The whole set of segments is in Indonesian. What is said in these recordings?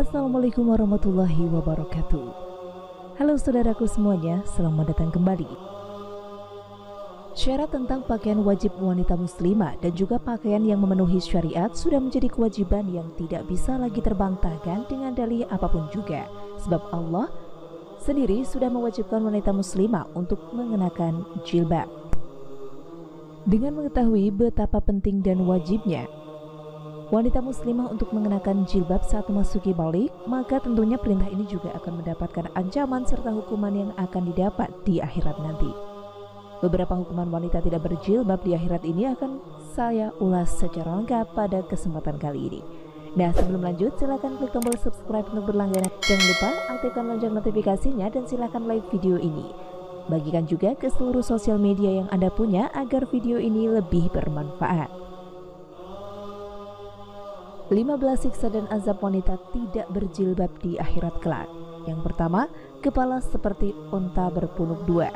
Assalamualaikum warahmatullahi wabarakatuh. Halo saudaraku semuanya, selamat datang kembali. Syarat tentang pakaian wajib wanita muslimah dan juga pakaian yang memenuhi syariat sudah menjadi kewajiban yang tidak bisa lagi terbantahkan dengan dalih apapun juga. Sebab Allah sendiri sudah mewajibkan wanita muslimah untuk mengenakan jilbab. Dengan mengetahui betapa penting dan wajibnya wanita muslimah untuk mengenakan jilbab saat memasuki balik, maka tentunya perintah ini juga akan mendapatkan ancaman serta hukuman yang akan didapat di akhirat nanti. Beberapa hukuman wanita tidak berjilbab di akhirat ini akan saya ulas secara lengkap pada kesempatan kali ini. Nah, sebelum lanjut, silahkan klik tombol subscribe untuk berlangganan. Jangan lupa aktifkan lonceng notifikasinya dan silahkan like video ini. Bagikan juga ke seluruh sosial media yang Anda punya agar video ini lebih bermanfaat. 15 siksa dan azab wanita tidak berjilbab di akhirat kelak. Yang pertama, kepala seperti unta berpunuk dua.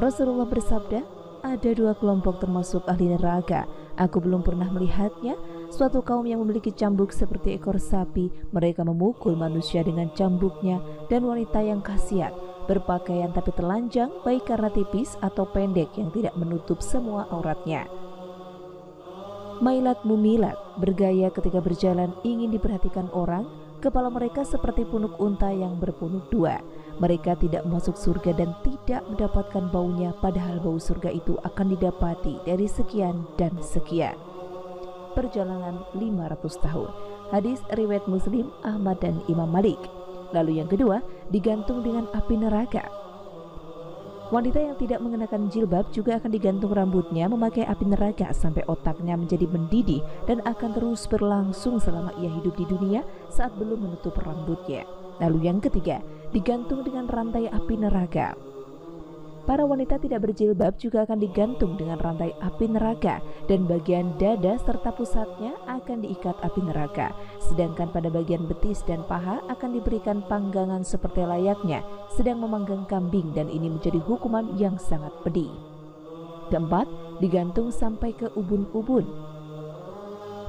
Rasulullah bersabda, ada dua kelompok termasuk ahli neraka. Aku belum pernah melihatnya. Suatu kaum yang memiliki cambuk seperti ekor sapi, mereka memukul manusia dengan cambuknya, dan wanita yang kasiat, berpakaian tapi telanjang, baik karena tipis atau pendek yang tidak menutup semua auratnya. Mailat mumilat, bergaya ketika berjalan ingin diperhatikan orang, kepala mereka seperti punuk unta yang berpunuk dua. Mereka tidak masuk surga dan tidak mendapatkan baunya, padahal bau surga itu akan didapati dari sekian dan sekian. Perjalanan 500 tahun. Hadis riwayat Muslim, Ahmad dan Imam Malik. Lalu yang kedua, digantung dengan api neraka. Wanita yang tidak mengenakan jilbab juga akan digantung rambutnya memakai api neraka sampai otaknya menjadi mendidih dan akan terus berlangsung selama ia hidup di dunia saat belum menutup rambutnya. Lalu yang ketiga, digantung dengan rantai api neraka. Para wanita tidak berjilbab juga akan digantung dengan rantai api neraka dan bagian dada serta pusatnya akan diikat api neraka. Sedangkan pada bagian betis dan paha akan diberikan panggangan seperti layaknya sedang memanggang kambing, dan ini menjadi hukuman yang sangat pedih. Keempat, digantung sampai ke ubun-ubun.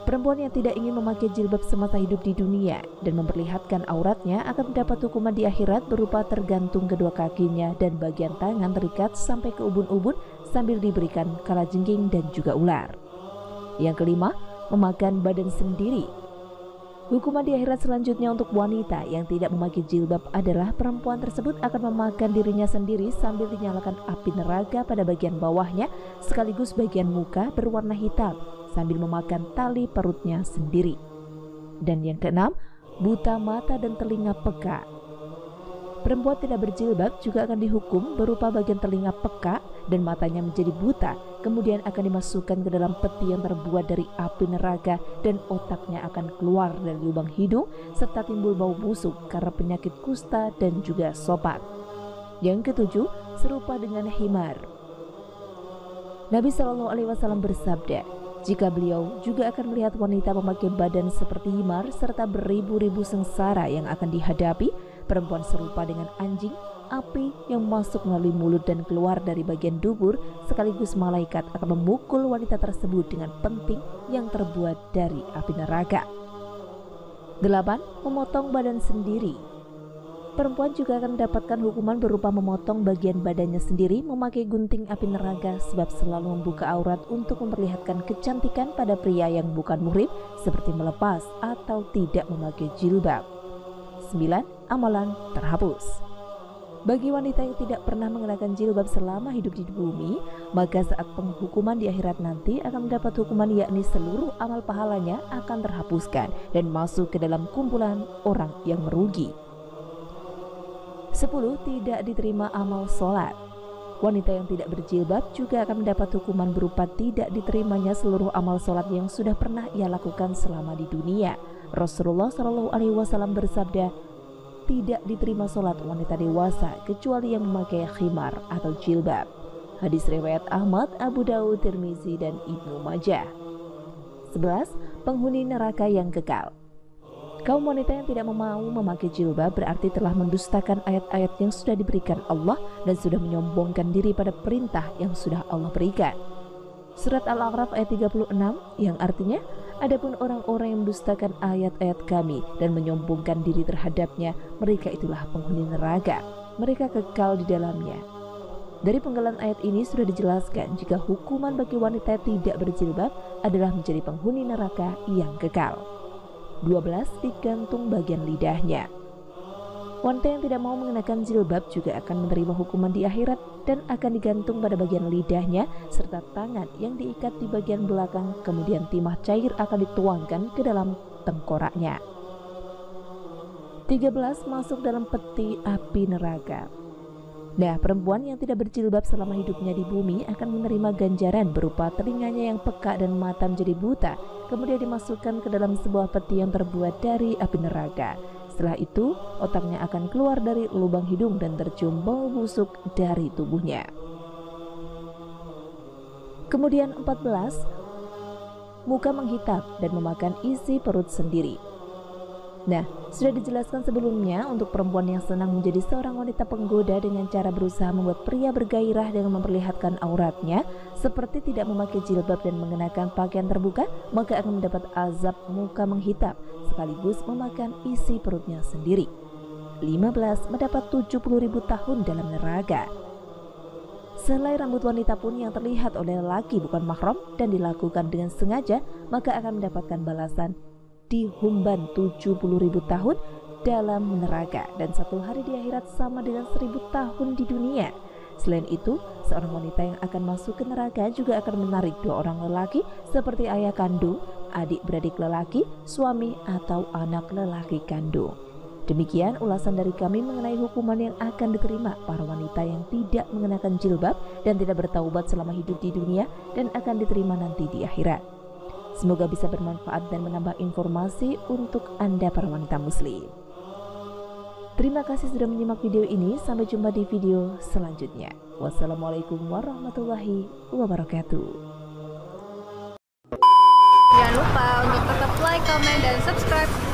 Perempuan yang tidak ingin memakai jilbab semasa hidup di dunia dan memperlihatkan auratnya akan mendapat hukuman di akhirat berupa tergantung kedua kakinya dan bagian tangan terikat sampai ke ubun-ubun sambil diberikan kalajengking dan juga ular. Yang kelima, memakan badan sendiri. Hukuman di akhirat selanjutnya untuk wanita yang tidak memakai jilbab adalah perempuan tersebut akan memakan dirinya sendiri sambil dinyalakan api neraka pada bagian bawahnya sekaligus bagian muka berwarna hitam sambil memakan tali perutnya sendiri. Dan yang keenam, buta mata dan telinga peka. Perempuan tidak berjilbab juga akan dihukum berupa bagian telinga peka dan matanya menjadi buta, kemudian akan dimasukkan ke dalam peti yang terbuat dari api neraka dan otaknya akan keluar dari lubang hidung serta timbul bau busuk karena penyakit kusta dan juga sopat. Yang ketujuh, serupa dengan himar. Nabi SAW bersabda, jika beliau juga akan melihat wanita memakai badan seperti himar serta beribu-ribu sengsara yang akan dihadapi, perempuan serupa dengan anjing, api yang masuk melalui mulut dan keluar dari bagian dubur, sekaligus malaikat akan memukul wanita tersebut dengan penting yang terbuat dari api neraka. 8. Memotong badan sendiri. Perempuan juga akan mendapatkan hukuman berupa memotong bagian badannya sendiri memakai gunting api neraka sebab selalu membuka aurat untuk memperlihatkan kecantikan pada pria yang bukan muhrim seperti melepas atau tidak memakai jilbab. 9. Amalan terhapus. Bagi wanita yang tidak pernah mengenakan jilbab selama hidup di bumi, maka saat penghukuman di akhirat nanti akan mendapat hukuman, yakni seluruh amal pahalanya akan terhapuskan dan masuk ke dalam kumpulan orang yang merugi. 10. Tidak diterima amal sholat. Wanita yang tidak berjilbab juga akan mendapat hukuman berupa tidak diterimanya seluruh amal sholat yang sudah pernah ia lakukan selama di dunia. Rasulullah SAW bersabda, tidak diterima sholat wanita dewasa kecuali yang memakai khimar atau jilbab. Hadis riwayat Ahmad, Abu Dawud, Tirmizi, dan Ibnu Majah. 11. Penghuni neraka yang kekal. Kaum wanita yang tidak mau memakai jilbab berarti telah mendustakan ayat-ayat yang sudah diberikan Allah dan sudah menyombongkan diri pada perintah yang sudah Allah berikan. Surat Al-A'raf ayat 36 yang artinya, Adapun orang-orang yang mendustakan ayat-ayat kami dan menyombongkan diri terhadapnya, mereka itulah penghuni neraka. Mereka kekal di dalamnya. Dari penggalan ayat ini sudah dijelaskan jika hukuman bagi wanita tidak berjilbab adalah menjadi penghuni neraka yang kekal. 12. Digantung bagian lidahnya. Wanita yang tidak mau mengenakan jilbab juga akan menerima hukuman di akhirat dan akan digantung pada bagian lidahnya serta tangan yang diikat di bagian belakang, kemudian timah cair akan dituangkan ke dalam tengkoraknya. 13. Masuk dalam peti api neraka. Nah, perempuan yang tidak berjilbab selama hidupnya di bumi akan menerima ganjaran berupa telinganya yang peka dan mata menjadi buta, kemudian dimasukkan ke dalam sebuah peti yang terbuat dari api neraka. Setelah itu, otaknya akan keluar dari lubang hidung dan tercium bau busuk dari tubuhnya. Kemudian 14, muka menghitam dan memakan isi perut sendiri. Nah, sudah dijelaskan sebelumnya untuk perempuan yang senang menjadi seorang wanita penggoda dengan cara berusaha membuat pria bergairah dengan memperlihatkan auratnya, seperti tidak memakai jilbab dan mengenakan pakaian terbuka, maka akan mendapat azab muka menghitam sekaligus memakan isi perutnya sendiri. 15. Mendapat 70.000 tahun dalam neraka. Selai rambut wanita pun yang terlihat oleh lelaki bukan mahram dan dilakukan dengan sengaja, maka akan mendapatkan balasan dihumban 70.000 tahun dalam neraka, dan satu hari di akhirat sama dengan 1000 tahun di dunia. Selain itu, seorang wanita yang akan masuk ke neraka juga akan menarik dua orang lelaki seperti ayah kandung, adik-beradik lelaki, suami, atau anak lelaki kandung. Demikian ulasan dari kami mengenai hukuman yang akan diterima para wanita yang tidak mengenakan jilbab dan tidak bertaubat selama hidup di dunia dan akan diterima nanti di akhirat. Semoga bisa bermanfaat dan menambah informasi untuk Anda para wanita muslim. Terima kasih sudah menyimak video ini. Sampai jumpa di video selanjutnya. Wassalamualaikum warahmatullahi wabarakatuh. Jangan lupa untuk tetap like, comment, dan subscribe